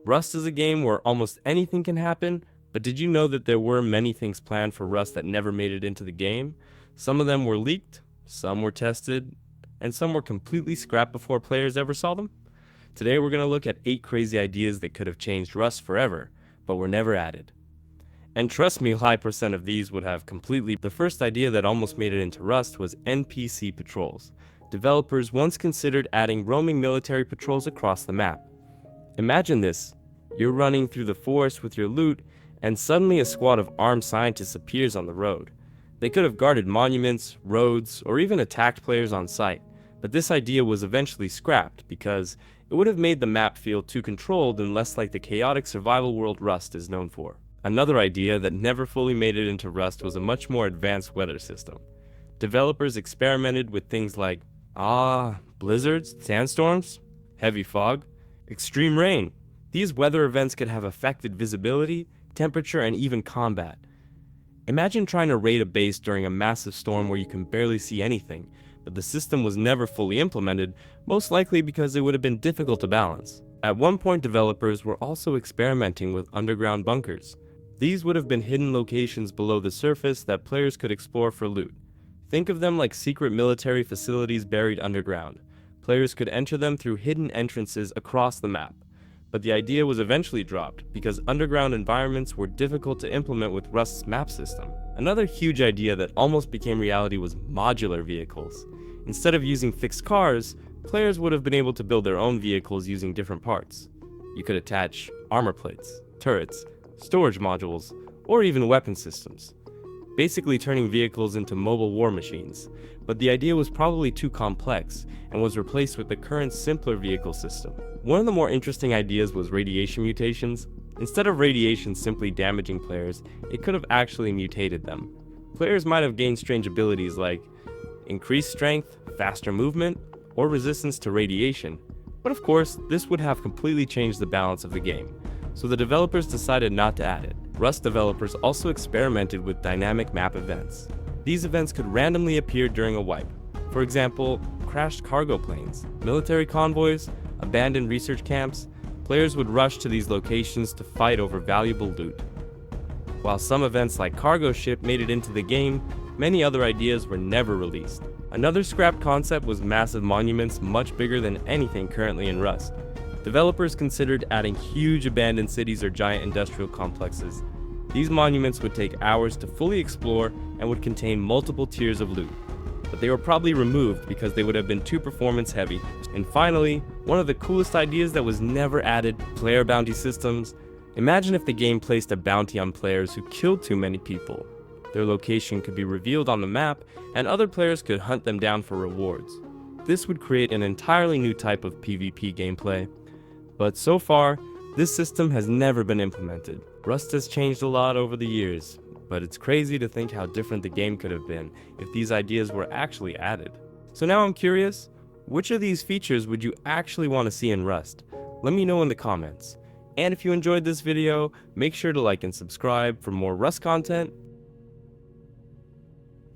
Rust is a game where almost anything can happen, but did you know that there were many things planned for Rust that never made it into the game? Some of them were leaked, some were tested, and some were completely scrapped before players ever saw them? Today we're going to look at 8 crazy ideas that could have changed Rust forever, but were never added. And trust me, a high percent of these would have completely. The first idea that almost made it into Rust was NPC patrols. Developers once considered adding roaming military patrols across the map. Imagine this, you're running through the forest with your loot, and suddenly a squad of armed scientists appears on the road. They could have guarded monuments, roads, or even attacked players on sight, but this idea was eventually scrapped because it would have made the map feel too controlled and less like the chaotic survival world Rust is known for. Another idea that never fully made it into Rust was a much more advanced weather system. Developers experimented with things like blizzards, sandstorms, heavy fog, extreme rain. These weather events could have affected visibility, temperature, and even combat. Imagine trying to raid a base during a massive storm where you can barely see anything, but the system was never fully implemented, most likely because it would have been difficult to balance. At one point, developers were also experimenting with underground bunkers. These would have been hidden locations below the surface that players could explore for loot. Think of them like secret military facilities buried underground. Players could enter them through hidden entrances across the map. But the idea was eventually dropped because underground environments were difficult to implement with Rust's map system. Another huge idea that almost became reality was modular vehicles. Instead of using fixed cars, players would have been able to build their own vehicles using different parts. You could attach armor plates, turrets, storage modules, or even weapon systems, basically turning vehicles into mobile war machines. But the idea was probably too complex and was replaced with the current simpler vehicle system. One of the more interesting ideas was radiation mutations. Instead of radiation simply damaging players, it could have actually mutated them. Players might have gained strange abilities like increased strength, faster movement, or resistance to radiation. But of course, this would have completely changed the balance of the game, so the developers decided not to add it. Rust developers also experimented with dynamic map events. These events could randomly appear during a wipe. For example, crashed cargo planes, military convoys, abandoned research camps. Players would rush to these locations to fight over valuable loot. While some events like cargo ship made it into the game, many other ideas were never released. Another scrapped concept was massive monuments much bigger than anything currently in Rust. Developers considered adding huge abandoned cities or giant industrial complexes. These monuments would take hours to fully explore and would contain multiple tiers of loot. But they were probably removed because they would have been too performance heavy. And finally, one of the coolest ideas that was never added, player bounty systems. Imagine if the game placed a bounty on players who killed too many people. Their location could be revealed on the map, and other players could hunt them down for rewards. This would create an entirely new type of PvP gameplay. But so far, this system has never been implemented. Rust has changed a lot over the years, but it's crazy to think how different the game could have been if these ideas were actually added. So now I'm curious, which of these features would you actually want to see in Rust? Let me know in the comments. And if you enjoyed this video, make sure to like and subscribe for more Rust content,